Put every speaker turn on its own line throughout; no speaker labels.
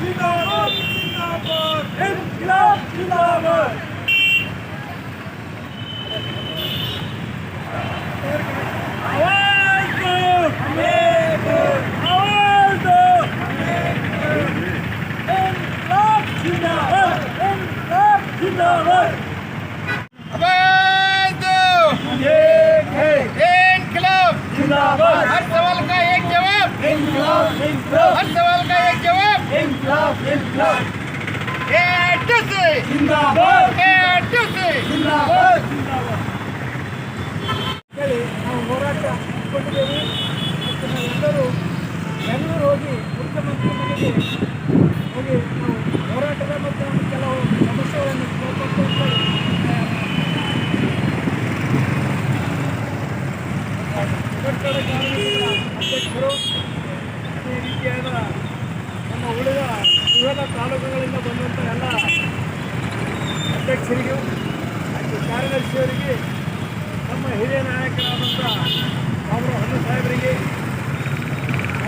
जिंदाबाद जिंदाबाद इनकलाब जिंदाबाद। आवाज दो हमें दो, आवाज दो हमें दो। इनकलाब जिंदाबाद इनकलाब जिंदाबाद।
आवाज दो
एक है
इनकलाब
जिंदाबाद।
हर सवाल का एक जवाब
इनकलाब इनकलाब
हर सवाल का एक जवाब
इनकलाब इनकलाब
एटसे
जिंदाबाद
एटसे
जिंदाबाद जिंदाबाद ಹೇಳಿ ನಾವು ಹೋರಾಟ ಹಮ್ಮಿಕೊಂಡಿದ್ದೇವೆ ಮತ್ತು ನಾವೆಲ್ಲರೂ ಬೆಂಗಳೂರು ಹೋಗಿ ಮುಖ್ಯಮಂತ್ರಿ ಮನೆಗೆ ಹೋಗಿ ನಾವು ಹೋರಾಟದ ಮತ್ತು ನಮ್ಮ ಕೆಲವು ಸಮಸ್ಯೆಗಳನ್ನು ಕೇಳ್ಕೊಳ್ತಾ ಇದ್ದೇವೆ. ಕಟ್ಟಡ ಕಾರ್ಮಿಕರ ಅಧ್ಯಕ್ಷರು ಈ ರೀತಿಯಾದ ನಮ್ಮ ಉಳಿದ ವಿವಿಧ ತಾಲೂಕುಗಳಿಂದ ಬಂದಂಥ ಎಲ್ಲ ಅಧ್ಯಕ್ಷರಿಗೂ ಮತ್ತು ಕಾರ್ಯದರ್ಶಿಯವರಿಗೆ ನಮ್ಮ ಹಿರಿಯ ನಾಯಕರಾದಂಥ ಅವರು ಹೊನ್ನ ಸಾಹೇಬರಿಗೆ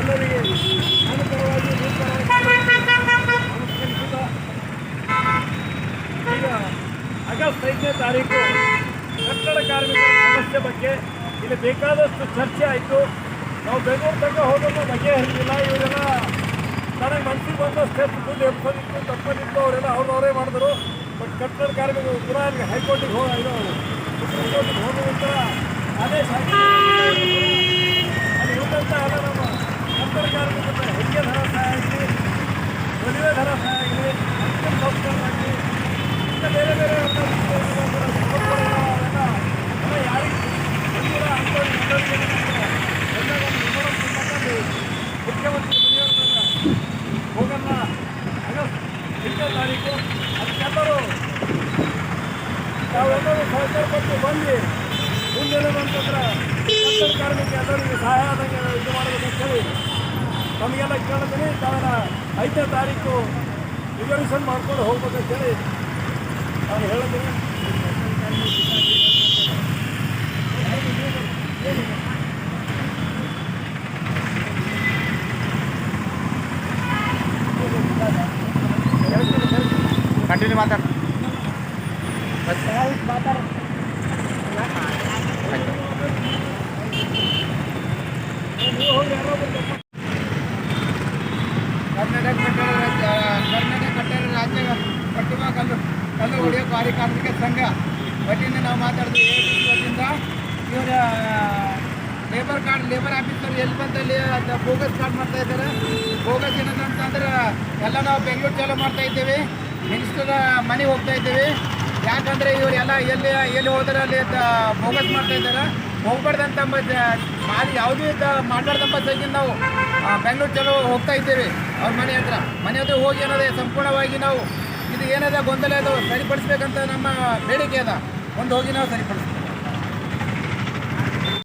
ಎಲ್ಲರಿಗೆ ನನ್ನ ಪರವಾಗಿ ನಮಸ್ಕರಿಸುತ್ತಾ ಈಗ ಆಗಸ್ಟ್ 5ನೇ ತಾರೀಕು ಕಟ್ಟಡ ಕಾರ್ಮಿಕರ ಸಮಸ್ಯೆ ಬಗ್ಗೆ ಇಲ್ಲಿ ಬೇಕಾದಷ್ಟು ಚರ್ಚೆ ಆಯಿತು. ನಾವು ಬೆಂಗಳೂರು ತನಕ ಹೋಗೋದು ಬಗೆಹರಿಲಿಲ್ಲ. ಇವರೆಲ್ಲ ನನಗೆ ಮನಸ್ಸಿಗೆ ಬಂದಷ್ಟು ದುಡ್ಡು ಎಬ್ಸೋದಿತ್ತು ತಪ್ಪದಿತ್ತು ಅವರೆಲ್ಲ ಅವ್ರವರೇ ಮಾಡಿದ್ರು. ಬಟ್ ಕಟ್ಟಡ ಕಾರ್ಮಿಕರು ಪುನಃ ಹೈಕೋರ್ಟಿಗೆ ಇದು ಸುಪ್ರೀಂ ಕೋರ್ಟಿಗೆ ಹೋದ ನಂತರ ಆದೇಶ ಆಗಿ ಅಲ್ಲಿ ಉಳಿದಂಥ ಎಲ್ಲ ನಮ್ಮ ಕಟ್ಟಡ ಕಾರ್ಮಿಕರ ಹೆರಿಗೆ ದರ ಸಹಾಯ ಆಗಲಿ, ಮದುವೆ ದರ ಸಹಾಯ ಆಗಲಿ, ಅಂತಿಮ ಸಂಸ್ಕಾರ ಆಗಲಿ, ಇನ್ನು ಬೇರೆ ಬೇರೆ ಎಲ್ಲ ಯಾರಿಗೆ ಬಂದಿಲ್ಲ ಅಂಥವ್ರಿಗೆ ಎಲ್ಲರಿಗೆ ಮುಖ್ಯಮಂತ್ರಿ ಮನೆಯವ್ರನ್ನ ಹೋಗಲ್ಲ ಆಗಸ್ಟ್ 5ನೇ ತಾರೀಕು ಅದಕ್ಕೆಲ್ಲರೂ ನಾವೆಲ್ಲರೂ ಸಹಕಾರ ಕೊಟ್ಟು ಬಂದು ಮುಂದಿರುವಂತಂದ್ರೆ ಕಟ್ಟಡ ಕಾರ್ಮಿಕ ಎಲ್ಲರಿಗೆ ಸಹಾಯ ಆದಂಗೆ ಇದು ಮಾಡಬೇಕಂತ ಹೇಳಿ ತಮಗೆಲ್ಲ ಕೇಳಿದ್ದೀನಿ. ತಾವೆಲ್ಲ 5ನೇ ತಾರೀಕು ರಿಸರ್ವೇಷನ್ ಮಾಡ್ಕೊಂಡು ಹೋಗ್ಬೇಕಂತೇಳಿ ನಾನು ಹೇಳಿದ್ದೀನಿ.
ಕಂಟಿನ್ಯೂ ಮಾತಾಡ ಕರ್ನಾಟಕ ಕಟ್ಟಡ ರಾಜ್ಯ ಪ್ರತಿಭಾ ಕಲ್ಲು ಹೊಡೆಯೋ ಕಾರ್ಮಿಕ ಸಂಘ ವತಿಯಿಂದ ನಾವು ಮಾತಾಡ್ತೀವಿ. ವತಿಯಿಂದ ಇವರ ಲೇಬರ್ ಆಫೀಸರ್ ಎಲ್ಲಿ ಬಂದಲ್ಲಿ ಅದು ಬೋಗಸ್ ಕಾರ್ಡ್ ಮಾಡ್ತಾ ಇದ್ದಾರೆ. ಬೋಗಸ್ ಏನಂತಂದ್ರೆ ಎಲ್ಲ ನಾವು ಬೆಂಗಳೂರು ಚಾಲೂ ಮಾಡ್ತಾ ಇದ್ದೇವೆ, ಮಿನಿಸ್ಟರ್ ಮನೆಗೆ ಹೋಗ್ತಾ ಇದ್ದೇವೆ. ಯಾಕಂದರೆ ಇವರೆಲ್ಲ ಎಲ್ಲಿ ಹೋದರೆ ಅಲ್ಲಿ ಬೋಗಸ್ ಮಾಡ್ತಾ ಇದ್ದಾರೆ. ಹೋಗ್ಬಾರ್ದಂತ ಮಾಡಿ ಯಾವುದೇ ಮಾತಾಡ್ದಂಬ ಸಹಿತ ನಾವು ಬೆಂಗಳೂರು ಚಲೋ ಹೋಗ್ತಾ ಇದ್ದೇವೆ. ಅವ್ರ ಮನೆ ಹತ್ರ ಹೋಗಿ ಏನದೆ ಸಂಪೂರ್ಣವಾಗಿ ನಾವು ಇದು ಏನದ ಗೊಂದಲ ಅದು ಸರಿಪಡಿಸ್ಬೇಕಂತ ನಮ್ಮ ಬೇಡಿಕೆ ಅದ. ಒಂದು ಹೋಗಿ ನಾವು ಸರಿಪಡಿಸ್ತೀವಿ.